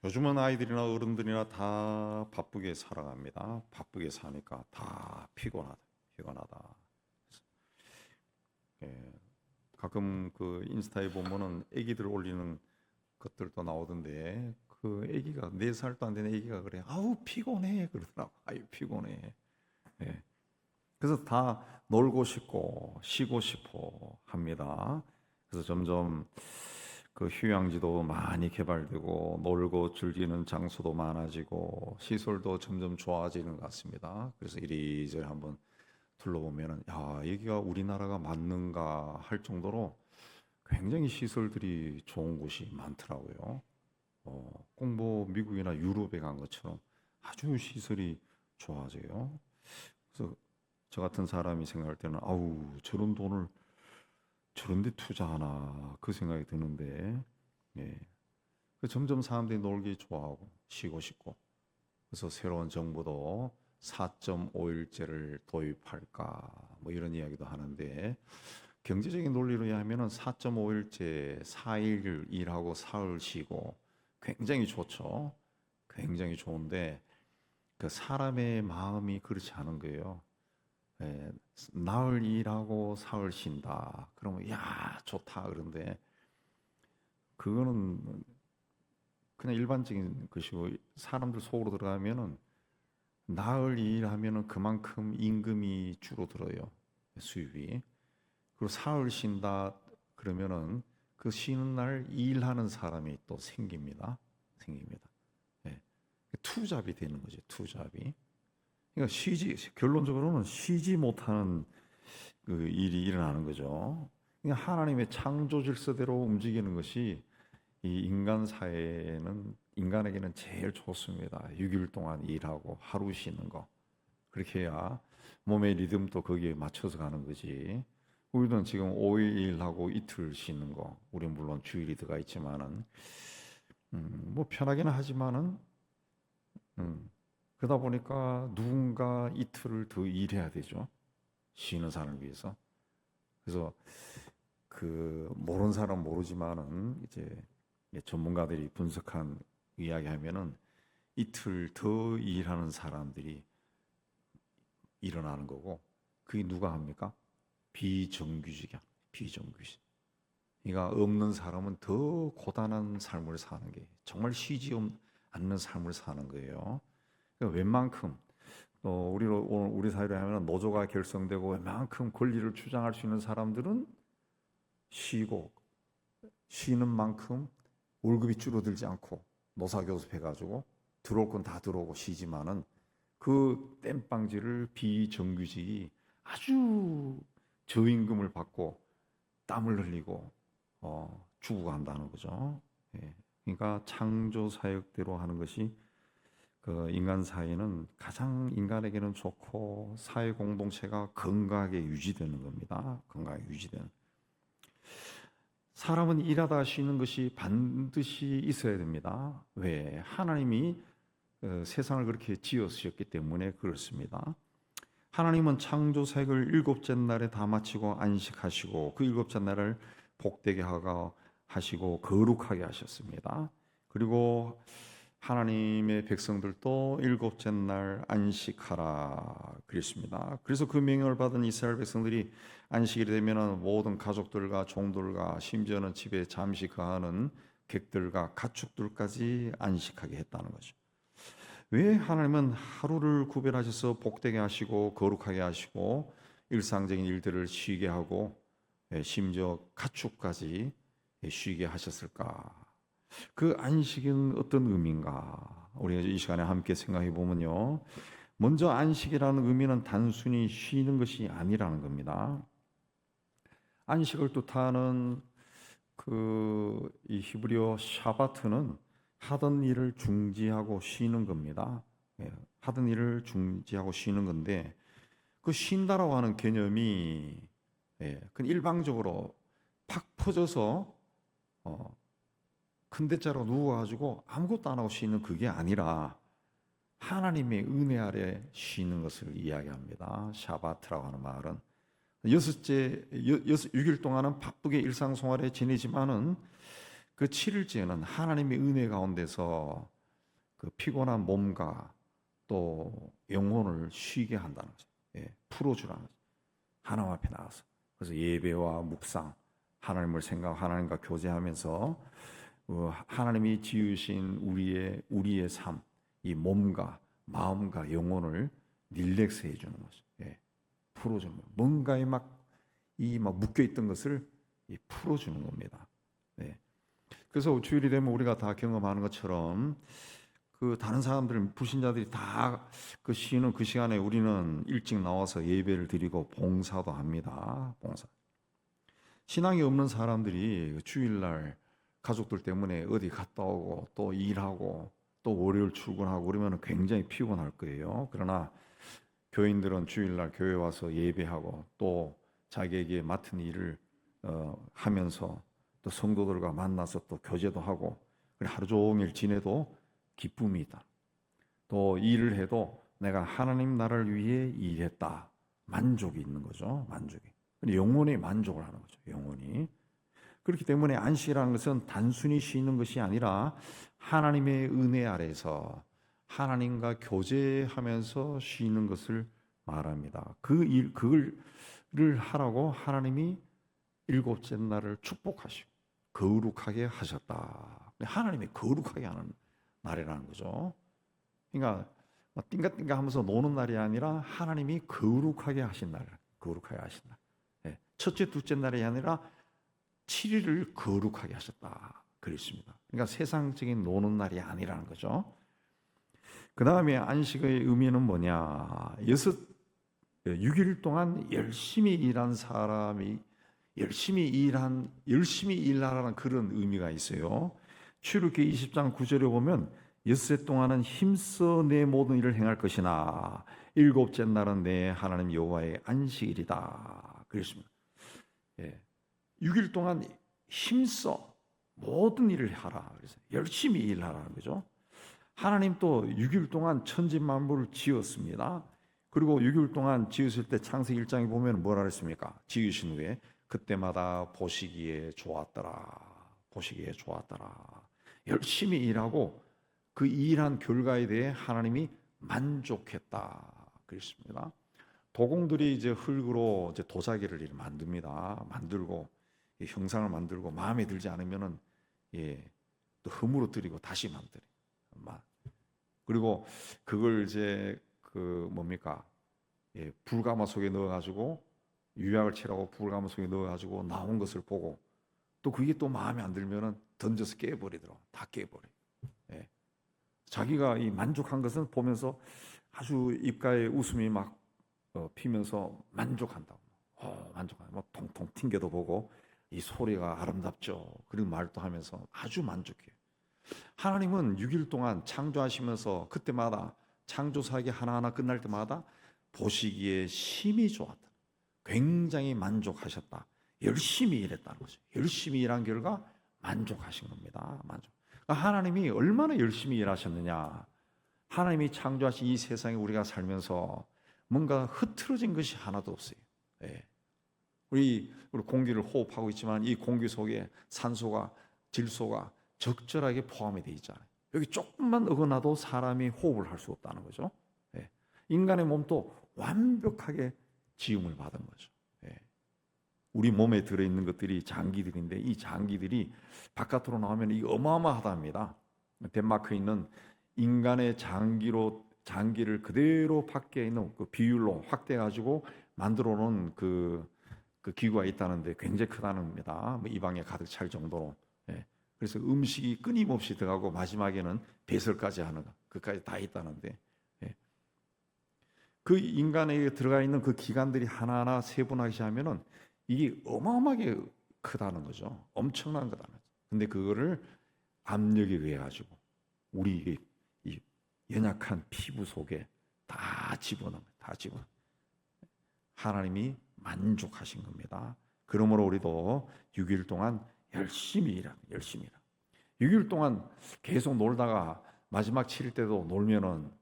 요즘은 아이들이나 어른들이나 다 바쁘게 살아갑니다. 바쁘게 사니까 다 피곤하다. 예, 가끔 그 인스타에 보면은 애기들 올리는 것들도 나오던데 그 애기가 4살도 안 되는 애기가 그래. 아우 피곤해 그러더라고. 아유 피곤해. 예. 그래서 다 놀고 싶고 쉬고 싶어 합니다. 그래서 점점 그 휴양지도 많이 개발되고 놀고 즐기는 장소도 많아지고 시설도 점점 좋아지는 것 같습니다. 그래서 이리저리 한번 둘러보면은 야, 여기가 우리나라가 맞는가 할 정도로 굉장히 시설들이 좋은 곳이 많더라고요. 꼭 뭐 미국이나 유럽에 간 것처럼 아주 시설이 좋아져요. 그래서 저 같은 사람이 생각할 때는 아우 저런 돈을 저런 데 투자하나 그 생각이 드는데 예. 그 점점 사람들이 놀기 좋아하고 쉬고 싶고 그래서 새로운 정부도 4.5일제를 도입할까 뭐 이런 이야기도 하는데 경제적인 논리로 하면은 4.5일제 4일 일하고 사흘 쉬고 굉장히 좋죠. 굉장히 좋은데 그 사람의 마음이 그렇지 않은 거예요. 예, 나흘 일하고 사흘 쉰다. 그러면 야 좋다 그런데 그거는 그냥 일반적인 것이고 사람들 속으로 들어가면은 나흘 일하면은 그만큼 임금이 줄어들어요. 수입이. 그리고 사흘 쉰다 그러면은 그 쉬는 날 일하는 사람이 또 생깁니다. 예. 투잡이 되는 거죠. 투잡이. 그러니까 결론적으로는 쉬지 못하는 그 일이 일어나는 거죠. 그러니까 하나님의 창조 질서대로 움직이는 것이 이 인간 사회는 인간에게는 제일 좋습니다. 6일 동안 일하고 하루 쉬는 거. 그렇게 해야 몸의 리듬도 거기에 맞춰서 가는 거지. 우리는 지금 5일 일하고 이틀 쉬는 거. 우리 물론 주일이 들어가 있지만은 뭐 편하기는 하지만은 음, 그러다 보니까 누군가 이틀을 더 일해야 되죠. 쉬는 사람을 위해서. 그래서 그 모르는 사람 모르지만은 이제 전문가들이 분석한 이야기하면은 이틀 더 일하는 사람들이 일어나는 거고 그게 누가 합니까? 비정규직이야. 비정규직. 그러니까 없는 사람은 더 고단한 삶을 사는 게 정말 쉬지 않는 삶을 사는 거예요. 그러니까 웬만큼 오늘 우리 사회로 하면 노조가 결성되고 웬만큼 권리를 주장할 수 있는 사람들은 쉬고 쉬는 만큼 월급이 줄어들지 않고 노사교섭해가지고 들어올 건 다 들어오고 쉬지만은 그 땜빵질을 비정규직이 아주 저임금을 받고 땀을 흘리고 주고 간다는 거죠. 예. 그러니까 창조 사역대로 하는 것이 그 인간 사회는 가장 인간에게는 좋고 사회 공동체가 건강하게 유지되는 겁니다. 건강하게 유지되는. 사람은 일하다 쉬는 것이 반드시 있어야 됩니다. 왜? 하나님이 세상을 그렇게 지으셨기 때문에 그렇습니다. 하나님은 창조 사역을 일곱째 날에 다 마치고 안식하시고 그 일곱째 날을 복되게 하시고 거룩하게 하셨습니다. 그리고 하나님의 백성들도 일곱째 날 안식하라 그랬습니다. 그래서 그 명령을 받은 이스라엘 백성들이 안식일이 되면 모든 가족들과 종들과 심지어는 집에 잠시 거하는 객들과 가축들까지 안식하게 했다는 거죠. 왜 하나님은 하루를 구별하셔서 복되게 하시고 거룩하게 하시고 일상적인 일들을 쉬게 하고 심지어 가축까지 쉬게 하셨을까? 그 안식은 어떤 의미인가? 우리가 이 시간에 함께 생각해 보면요. 먼저 안식이라는 의미는 단순히 쉬는 것이 아니라는 겁니다. 안식을 뜻하는 이 히브리어 샤바트는 하던 일을 중지하고 쉬는 겁니다. 예, 하던 일을 중지하고 쉬는 건데 그 쉰다라고 하는 개념이 그 일방적으로 팍 퍼져서 큰 대자로 누워가지고 아무것도 안 하고 쉬는 그게 아니라 하나님의 은혜 아래 쉬는 것을 이야기합니다. 샤바트라고 하는 말은 6일 동안은 바쁘게 일상생활에 지내지만은 그 7일째는 하나님의 은혜 가운데서 그 피곤한 몸과 또 영혼을 쉬게 한다는 거죠. 예, 풀어주라는 거죠. 하나님 앞에 나가서. 그래서 예배와 묵상, 하나님을 생각, 하나님과 교제하면서 하나님이 지으신 우리의 삶, 이 몸과 마음과 영혼을 릴렉스 해주는 거죠. 예, 풀어주는 거. 뭔가에 막 묶여 있던 것을 풀어주는 겁니다. 네. 그래서 주일이 되면 우리가 다 경험하는 것처럼 그 다른 사람들 불신자들이 다 그 쉬는 그 시간에 우리는 일찍 나와서 예배를 드리고 봉사도 합니다. 봉사. 신앙이 없는 사람들이 주일날 가족들 때문에 어디 갔다 오고 또 일하고 또 월요일 출근하고 그러면 굉장히 피곤할 거예요. 그러나 교인들은 주일날 교회 와서 예배하고 또 자기에게 맡은 일을 하면서 또 성도들과 만나서 또 교제도 하고 하루 종일 지내도 기쁨이 있다. 또 일을 해도 내가 하나님 나라를 위해 일했다. 만족이 있는 거죠. 만족이. 영혼의 만족을 하는 거죠. 영혼이. 그렇기 때문에 안식이라는 것은 단순히 쉬는 것이 아니라 하나님의 은혜 아래서 하나님과 교제하면서 쉬는 것을 말합니다. 그거를 하라고 하나님이 일곱째 날을 축복하시고 거룩하게 하셨다. 하나님이 거룩하게 하는 날이라는 거죠. 그러니까 띵가띵가 하면서 노는 날이 아니라 하나님이 거룩하게 하신 날, 거룩하게 하신 날. 네. 첫째, 둘째 날이 아니라 7일을 거룩하게 하셨다. 그랬습니다. 그러니까 세상적인 노는 날이 아니라는 거죠. 그 다음에 안식의 의미는 뭐냐? 6일 동안 열심히 일한 사람이 열심히 일하라는 그런 의미가 있어요. 출애굽기 20장 9절에 보면 엿새 동안은 힘써 내 모든 일을 행할 것이나 일곱째 날은 내 하나님 여호와의 안식일이다. 그랬습니다. 예. 6일 동안 힘써 모든 일을 하라. 그래서 열심히 일하라는 거죠. 하나님 또 6일 동안 천지 만물을 지었습니다. 그리고 6일 동안 지으실 때 창세기 1장에 보면 뭐라 그랬습니까? 지으신 후에 그때마다 보시기에 좋았더라. 보시기에 좋았더라. 열심히 일하고 그 일한 결과에 대해 하나님이 만족했다. 그랬습니다. 도공들이 이제 흙으로 이제 도자기를 만듭니다. 만들고 형상을 만들고 마음에 들지 않으면은 또 흠으로 들이고 다시 만들어. 그리고 그걸 이제 불가마 속에 넣어가지고 유약을 칠하고 불가마 속에 넣어가지고 나온 것을 보고 또 그게 또 마음에 안 들면은 던져서 깨버리더라고. 다 깨버려. 예. 자기가 이 만족한 것은 보면서 아주 입가에 웃음이 막 피면서 만족한다고. 만족한다. 뭐 통통 튕겨도 보고 이 소리가 아름답죠. 그런 말도 하면서 아주 만족해요. 하나님은 6일 동안 창조하시면서 그때마다 창조사기 하나하나 끝날 때마다 보시기에 심히 좋았다. 굉장히 만족하셨다. 열심히 일했다는 거죠. 열심히 일한 결과 만족하신 겁니다. 만족. 하나님이 얼마나 열심히 일하셨느냐. 하나님이 창조하신 이 세상에 우리가 살면서 뭔가 흐트러진 것이 하나도 없어요. 예. 우리 공기를 호흡하고 있지만 이 공기 속에 산소가 질소가 적절하게 포함이 되어 있잖아요. 여기 조금만 어긋나도 사람이 호흡을 할 수 없다는 거죠. 예. 인간의 몸도 완벽하게 지음을 받은 거죠. 예. 우리 몸에 들어있는 것들이 장기들인데 이 장기들이 바깥으로 나오면 이 어마어마하답니다. 덴마크에 있는 인간의 장기를 그대로 밖에 있는 그 비율로 확대해가지고 만들어 놓은 그 기구가 있다는데 굉장히 크다는 겁니다. 이 방에 가득 찰 정도로. 예. 그래서 음식이 끊임없이 들어가고 마지막에는 배설까지 하는 것, 그까지 다 있다는데, 예. 그 인간에게 들어가 있는 그 기관들이 하나하나 세분하게 하면은 이게 어마어마하게 크다는 거죠. 엄청난 거다는 거죠. 근데 그거를 압력에 의해 가지고 우리 이 연약한 피부 속에 다 집어넣는 거예요. 다 집어넣는. 하나님이 만족하신 겁니다. 그러므로 우리도 6일 동안 열심히 일하. 6일 동안 계속 놀다가 마지막 7일 때도 놀면은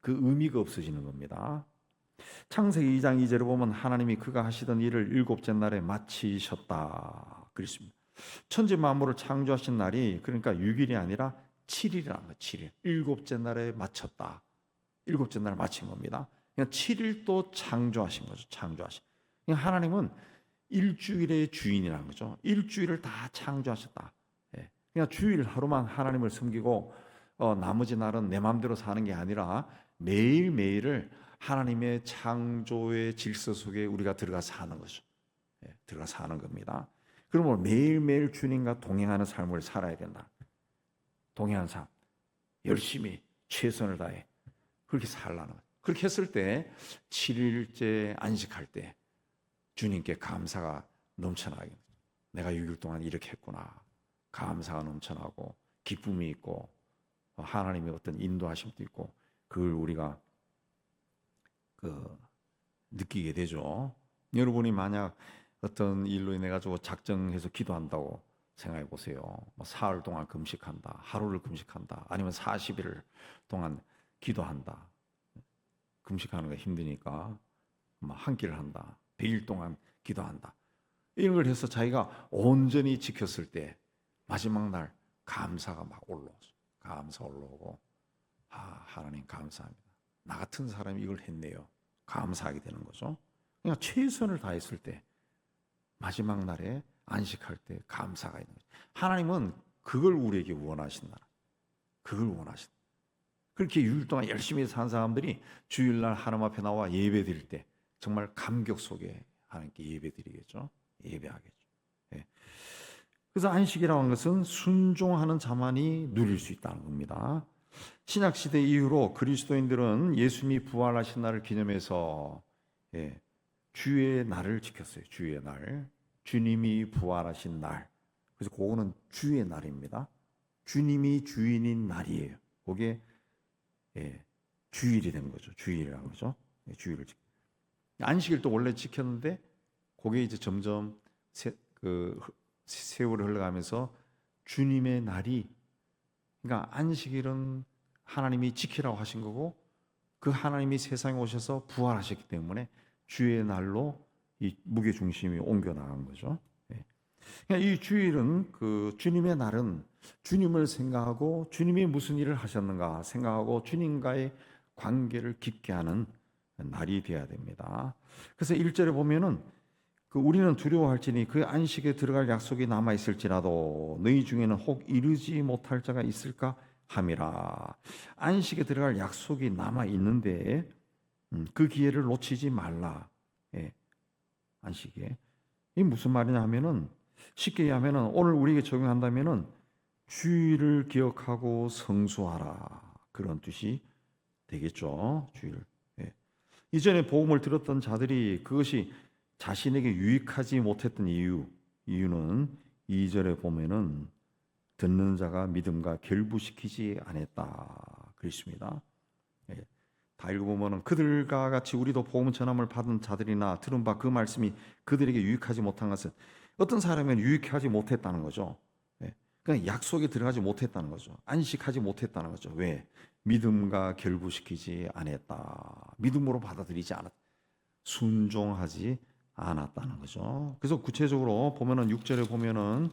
그 의미가 없어지는 겁니다. 창세기 2장 2절에 보면 하나님이 그가 하시던 일을 일곱째 날에 마치셨다. 그랬습니다. 천지 만물을 창조하신 날이 그러니까 6일이 아니라 7일이라는 거예요. 7일. 일곱째 날에 마쳤다. 일곱째 날에 마친 겁니다. 그냥 7일 또 창조하신 거죠. 창조하신. 그러니까 하나님은 일주일의 주인이라는 거죠. 일주일을 다 창조하셨다. 예. 그냥 주일 하루만 하나님을 섬기고 나머지 날은 내 마음대로 사는 게 아니라 매일매일을 하나님의 창조의 질서 속에 우리가 들어가 사는 거죠. 예. 들어가 사는 겁니다. 그러면 매일매일 주님과 동행하는 삶을 살아야 된다. 동행하는 삶. 열심히 최선을 다해 그렇게 살라는 거예요. 그렇게 했을 때 7일째 안식할 때 주님께 감사가 넘쳐나게, 내가 6일 동안 이렇게 했구나, 감사가 넘쳐나고 기쁨이 있고 하나님의 어떤 인도하심도 있고 그걸 우리가 느끼게 되죠. 여러분이 만약 어떤 일로 인해 가지고 작정해서 기도한다고 생각해 보세요. 뭐 사흘 동안 금식한다, 하루를 금식한다, 아니면 40일 동안 기도한다. 금식하는 거 힘드니까 한 끼를 한다, 100일 동안 기도한다. 이런 걸 해서 자기가 온전히 지켰을 때 마지막 날 감사가 막 올라오죠. 감사 올라오고, 하나님 감사합니다. 나 같은 사람이 이걸 했네요. 감사하게 되는 거죠. 그러니까 최선을 다했을 때 마지막 날에 안식할 때 감사가 있는 거죠. 하나님은 그걸 우리에게 원하신다. 그걸 원하신다. 그렇게 6일 동안 열심히 산 사람들이 주일날 하나님 앞에 나와 예배 드릴 때 정말 감격 속에 하나님께 예배 드리겠죠. 예배하겠죠. 예. 그래서 안식이라고 하는 것은 순종하는 자만이 누릴 수 있다는 겁니다. 신약시대 이후로 그리스도인들은 예수님이 부활하신 날을 기념해서 주의 날을 지켰어요. 주의 날. 주님이 부활하신 날. 그래서 그거는 주의 날입니다. 주님이 주인인 날이에요. 그게 주일이 된 거죠. 주일이라는 거죠. 주일을 안식일 또 원래 지켰는데 그게 이제 점점 세월이 흘러가면서 주님의 날이, 그러니까 안식일은 하나님이 지키라고 하신 거고 그 하나님이 세상에 오셔서 부활하셨기 때문에 주의 날로 이 무게 중심이 옮겨 나간 거죠. 그러니까 이 주일은 주님의 날은 주님을 생각하고 주님이 무슨 일을 하셨는가 생각하고 주님과의 관계를 깊게 하는 날이 되어야 됩니다. 그래서 1절에 보면은 우리는 두려워할지니 그 안식에 들어갈 약속이 남아 있을지라도 너희 중에는 혹 이르지 못할 자가 있을까 함이라. 안식에 들어갈 약속이 남아 있는데 그 기회를 놓치지 말라. 안식에. 이게 무슨 말이냐 하면은 쉽게 하면은 오늘 우리에게 적용한다면은 주일을 기억하고 성수하라, 그런 뜻이 되겠죠. 주일. 이전에 복음을 들었던 자들이 그것이 자신에게 유익하지 못했던 이유는 2절에 보면은 듣는 자가 믿음과 결부시키지 않았다 그랬습니다. 다 읽어보면은 그들과 같이 우리도 복음 전함을 받은 자들이나 들은 바 그 말씀이 그들에게 유익하지 못한 것은 어떤 사람은 유익하지 못했다는 거죠. 그냥 약속에 들어가지 못했다는 거죠. 안식하지 못했다는 거죠. 왜? 믿음과 결부시키지 않았다. 믿음으로 받아들이지 않았다. 순종하지 않았다는 거죠. 그래서 구체적으로 보면은 6절에 보면은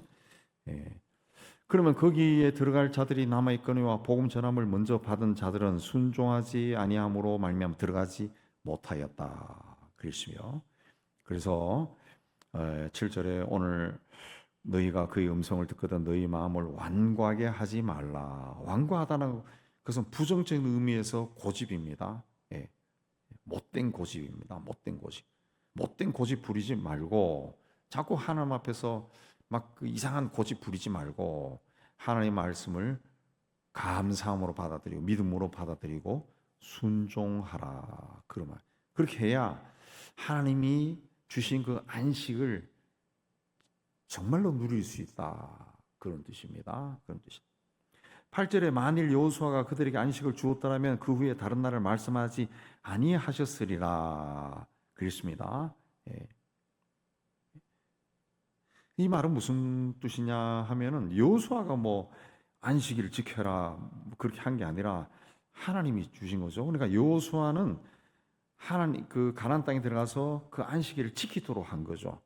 그러면 거기에 들어갈 자들이 남아 있거니와 복음 전함을 먼저 받은 자들은 순종하지 아니함으로 말미암아 들어가지 못하였다 그랬으며, 그래서 7절에 오늘 너희가 그의 음성을 듣거든 너희 마음을 완고하게 하지 말라. 완고하다는 것은 부정적인 의미에서 고집입니다. 못된 고집입니다. 못된 고집 부리지 말고 자꾸 하나님 앞에서 막 이상한 고집 부리지 말고 하나님의 말씀을 감사함으로 받아들이고 믿음으로 받아들이고 순종하라. 그런 말. 그렇게 해야 하나님이 주신 그 안식을 정말로 누릴 수 있다. 그런 뜻입니다. 그런 뜻. 8절에 만일 여호수아가 그들에게 안식을 주었더라면 그 후에 다른 날을 말씀하지 아니하셨으리라 그랬습니다. 이 말은 무슨 뜻이냐 하면은 여호수아가 뭐 안식일을 지켜라 그렇게 한 게 아니라 하나님이 주신 거죠. 그러니까 여호수아는 하나님 가나안 땅에 들어가서 그 안식일을 지키도록 한 거죠.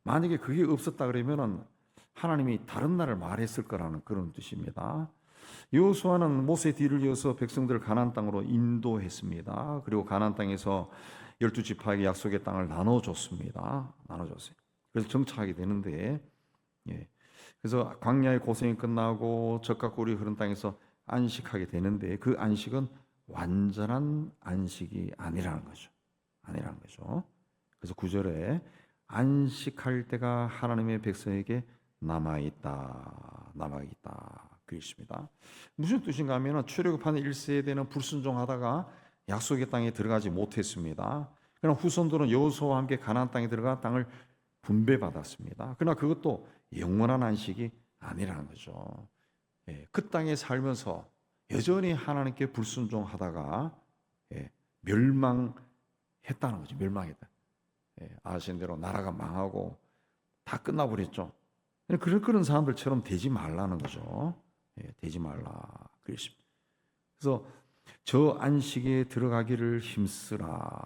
만약에 그게 없었다 그러면은 하나님이 다른 날을 말했을 거라는 그런 뜻입니다. 여호수아는 모세 뒤를 이어서 백성들을 가나안 땅으로 인도했습니다. 그리고 가나안 땅에서 12지파에게 약속의 땅을 나눠줬습니다. 나눠줬어요. 그래서 정착하게 되는데, 예. 그래서 광야의 고생이 끝나고 적과 꿀이 흐른 땅에서 안식하게 되는데, 그 안식은 완전한 안식이 아니라는 거죠. 아니라는 거죠. 그래서 9절에 안식할 때가 하나님의 백성에게 남아있다. 그렇습니다. 무슨 뜻인가 하면 출애굽하는 1세대는 불순종하다가 약속의 땅에 들어가지 못했습니다. 그러나 후손들은 여호수아와 함께 가나안 땅에 들어가 땅을 분배받았습니다. 그러나 그것도 영원한 안식이 아니라는 거죠. 그 땅에 살면서 여전히 하나님께 불순종하다가 멸망했다는 거죠. 멸망했다. 아시는 대로 나라가 망하고 다 끝나버렸죠. 그런 사람들처럼 되지 말라는 거죠. 되지 말라. 그래서 저 안식에 들어가기를 힘쓰라.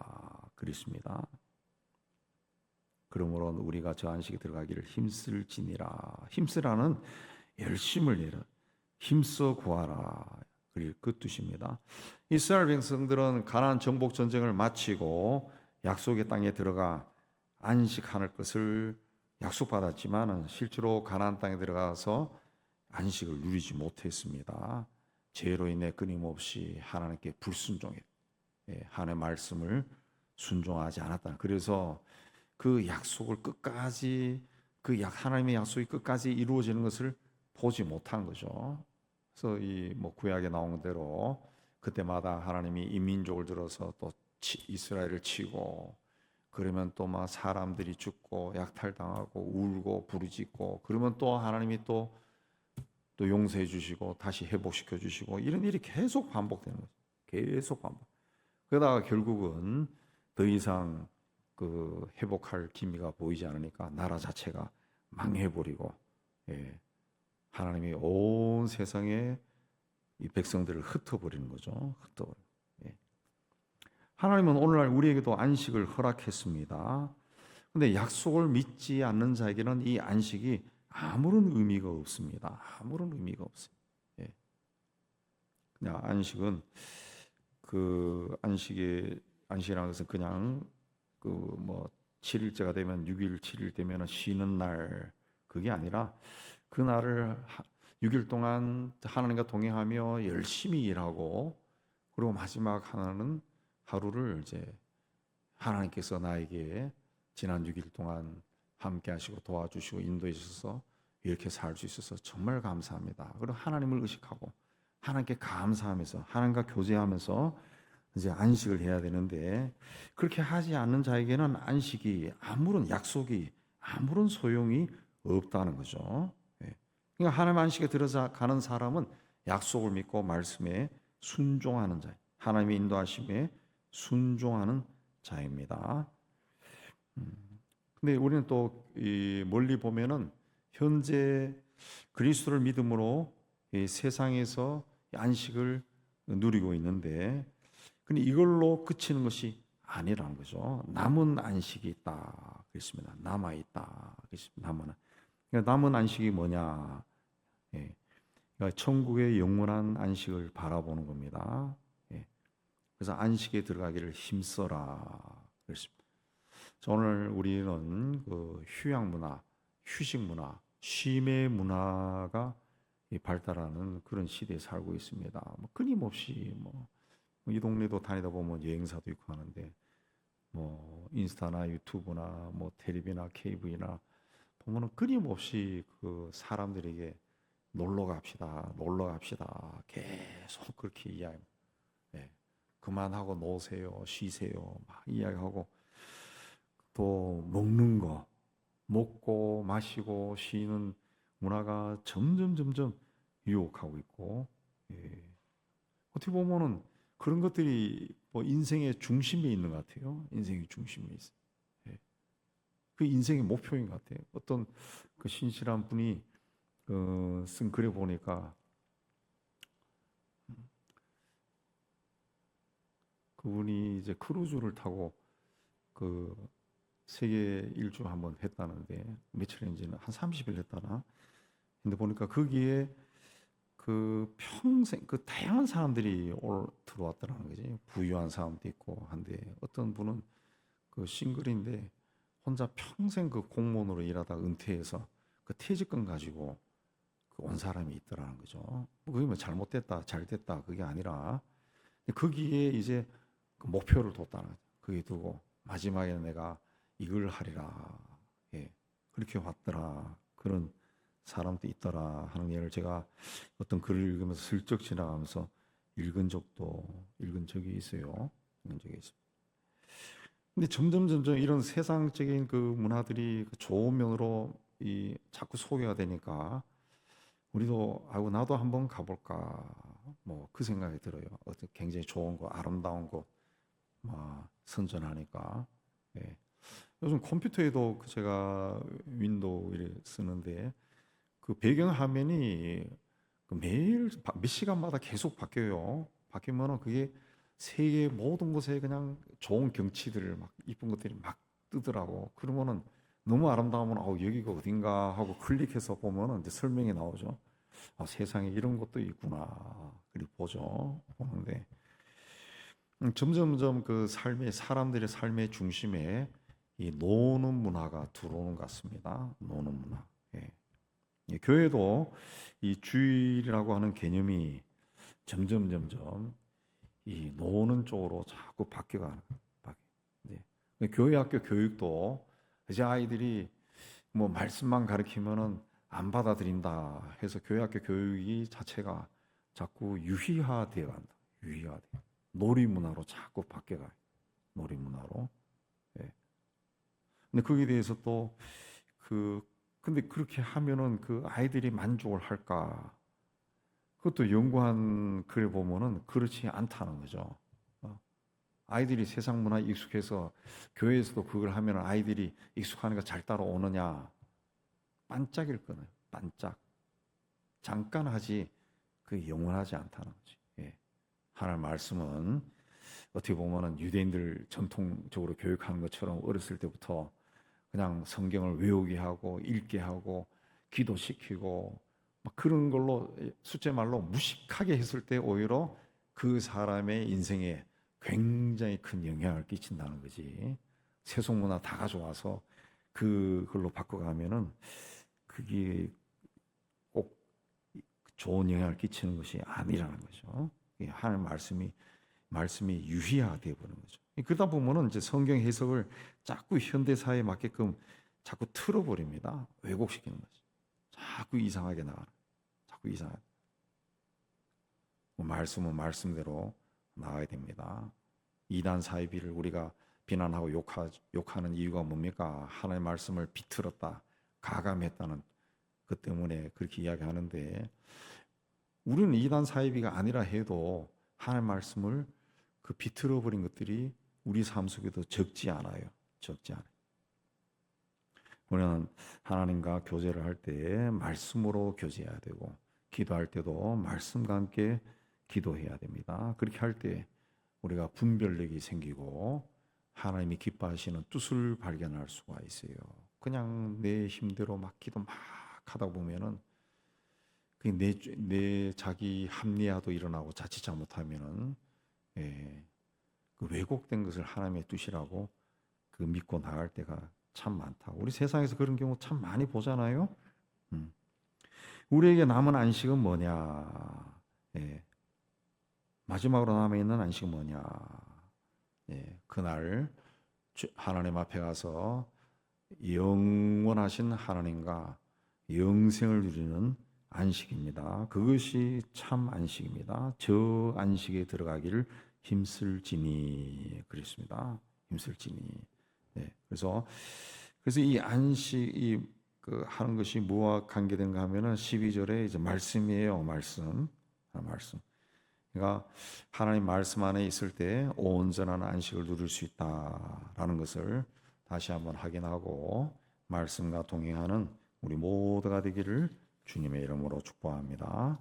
그랬습니다. 그러므로 우리가 저 안식에 들어가기를 힘쓸지니라. 힘쓰라는 열심을 내라. 힘써 구하라. 그 뜻입니다. 이스라엘 백성들은 가나안 정복 전쟁을 마치고 약속의 땅에 들어가 안식할 것을 약속받았지만 실제로 가나안 땅에 들어가서 안식을 누리지 못했습니다. 죄로 인해 끊임없이 하나님께 불순종해 하나님의 말씀을 순종하지 않았다. 그래서 그 약속을 끝까지 하나님의 약속이 끝까지 이루어지는 것을 보지 못한 거죠. 그래서 이 구약에 나온 대로 그때마다 하나님이 이민족을 들어서 또 이스라엘을 치고 그러면 또 막 사람들이 죽고 약탈당하고 울고 부르짖고 그러면 또 하나님이 또 용서해 주시고 다시 회복시켜 주시고 이런 일이 계속 반복되는 거죠. 계속 반복. 그러다가 결국은 더 이상 그 회복할 기미가 보이지 않으니까 나라 자체가 망해버리고 하나님이 온 세상에 이 백성들을 흩어버리는 거죠. 흩어버리는. 하나님은 오늘날 우리에게도 안식을 허락했습니다. 근데 약속을 믿지 않는 자에게는 이 안식이 아무런 의미가 없습니다. 아무런 의미가 없어요. 그냥 안식은 안식이라는 것은 그냥 7일째가 되면 6일, 7일 되면 쉬는 날 그게 아니라 그 날을 6일 동안 하나님과 동행하며 열심히 일하고 그리고 마지막 하루를 이제 하나님께서 나에게 지난 6일 동안 함께 하시고 도와주시고 인도해 주셔서 이렇게 살 수 있어서 정말 감사합니다. 그리고 하나님을 의식하고 하나님께 감사하면서 하나님과 교제하면서 이제 안식을 해야 되는데 그렇게 하지 않는 자에게는 아무런 약속이 아무런 소용이 없다는 거죠. 그러니까 하나님 안식에 들어가는 사람은 약속을 믿고 말씀에 순종하는 자, 하나님의 인도하심에 순종하는 자입니다. 근데 우리는 또 멀리 보면은 현재 그리스도를 믿음으로 이 세상에서 안식을 누리고 있는데, 근데 이걸로 그치는 것이 아니라는 거죠. 남은 안식이 있다. 그렇습니다. 남아 있다. 그러니까 남은 안식이 뭐냐? 그러니까 천국의 영원한 안식을 바라보는 겁니다. 그래서 안식에 들어가기를 힘써라. 그렇습니다. 오늘 우리는 그 휴양 문화, 휴식 문화, 쉼의 문화가 발달하는 그런 시대에 살고 있습니다. 끊임없이 이 동네도 다니다 보면 여행사도 있고 하는데 인스타나 유튜브나 텔레비나 케이블이나 보면은 끊임없이 그 사람들에게 놀러 갑시다 계속 그렇게 이야기합니다. 그만하고 노세요, 쉬세요 막 이야기하고 또 먹는 거 먹고 마시고 쉬는 문화가 점점 유혹하고 있고 어떻게 보면은 그런 것들이 인생의 중심에 있는 것 같아요. 인생의 중심에 있어요. 그 인생의 목표인 것 같아요. 어떤 그 신실한 분이 쓴 글에 보니까 그분이 이제 크루즈를 타고 그 세계 일주 한번 했다는데 며칠인지는 한 30일 했다나. 근데 보니까 거기에 그 평생 그 다양한 사람들이 들어왔더라는 거지. 부유한 사람도 있고 한데 어떤 분은 그 싱글인데 혼자 평생 그 공무원으로 일하다가 은퇴해서 그 퇴직금 가지고 그 온 사람이 있더라는 거죠. 그게 뭐 잘못됐다, 잘됐다 그게 아니라 거기에 이제 그 목표를 뒀다는 거죠. 거기에 두고 마지막에는 내가 이걸 하리라. 예, 그렇게 왔더라. 그런 사람도 있더라 하는 예를 제가 어떤 글을 읽으면서 슬쩍 지나가면서 읽은 적이 있어요. 읽은 적이 있습니다. 근데 점점 이런 세상적인 그 문화들이 그 좋은 면으로 이 자꾸 소개가 되니까 우리도 아이고 나도 한번 가볼까 뭐 그 생각이 들어요. 어떤 굉장히 좋은 거 아름다운 거 막 선전하니까. 예. 요즘 컴퓨터에도 그 제가 윈도우를 쓰는데 그 배경 화면이 그 매일 몇 시간마다 계속 바뀌어요. 바뀌면은 그게 세계 모든 곳에 그냥 좋은 경치들을 막 이쁜 것들이 막 뜨더라고. 그러면은 너무 아름다우면 여기가 어딘가 하고 클릭해서 보면은 이제 설명이 나오죠. 세상에 이런 것도 있구나. 그리고 보는데 점점점 그 사람들의 삶의 중심에 이 노는 문화가 들어오는 것 같습니다. 노는 문화. 예. 교회도 이 주일이라고 하는 개념이 점점 이 노는 쪽으로 자꾸 바뀌어가는. 네. 교회 학교 교육도 이제 아이들이 뭐 말씀만 가르치면은 안 받아들인다 해서 교회 학교 교육이 자체가 자꾸 유희화되어 간다. 유희화돼. 놀이 문화로 자꾸 바뀌어가요. 놀이 문화로. 예. 근데 거기에 대해서 또 근데 그렇게 하면은 그 아이들이 만족을 할까? 그것도 연구한 글에 보면은 그렇지 않다는 거죠. 아이들이 세상 문화에 익숙해서 교회에서도 그걸 하면 아이들이 익숙하니까 잘 따라오느냐? 반짝일 거네요. 반짝. 잠깐 하지 그 영원하지 않다는 거지. 예. 하나님 말씀은 어떻게 보면은 유대인들 전통적으로 교육하는 것처럼 어렸을 때부터 그냥 성경을 외우게 하고 읽게 하고 기도시키고 막 그런 걸로 숫자 말로 무식하게 했을 때 오히려 그 사람의 인생에 굉장히 큰 영향을 끼친다는 거지. 세속 문화 다 가져와서 그걸로 바꿔가면은 그게 꼭 좋은 영향을 끼치는 것이 아니라는 거죠. 하나님 말씀이 유희화되어 버리는 거죠. 그러다 보면은 이제 성경 해석을 자꾸 현대 사회에 맞게끔 자꾸 틀어버립니다. 왜곡시키는 거죠. 자꾸 이상하게 나가는. 자꾸 이상하게. 말씀은 말씀대로 나가야 됩니다. 이단 사이비를 우리가 비난하고 욕하는 이유가 뭡니까? 하나님의 말씀을 비틀었다, 가감했다는 그 때문에 그렇게 이야기하는데 우리는 이단 사이비가 아니라 해도 하나님의 말씀을 그 비틀어 버린 것들이 우리 삶 속에도 적지 않아요. 적지 않아요. 우리는 하나님과 교제를 할 때 말씀으로 교제해야 되고 기도할 때도 말씀과 함께 기도해야 됩니다. 그렇게 할 때 우리가 분별력이 생기고 하나님이 기뻐하시는 뜻을 발견할 수가 있어요. 그냥 내 힘대로 막 기도 막 하다 보면은 내 자기 합리화도 일어나고 자칫 잘못하면은 그 왜곡된 것을 하나님의 뜻이라고 그 믿고 나갈 때가 참 많다. 우리 세상에서 그런 경우 참 많이 보잖아요. 우리에게 남은 안식은 뭐냐? 마지막으로 남아 있는 안식은 뭐냐? 그날 하나님 앞에 가서 영원하신 하나님과 영생을 누리는 안식입니다. 그것이 참 안식입니다. 저 안식에 들어가기를 힘쓸지니 그랬습니다. 힘쓸지니. 그래서 이 안식이 하는 것이 뭐와 관계된가 하면은 12절에 이제 말씀이에요. 말씀. 그러니까 하나님 말씀 안에 있을 때 온전한 안식을 누릴 수 있다라는 것을 다시 한번 확인하고 말씀과 동행하는 우리 모두가 되기를 주님의 이름으로 축복합니다.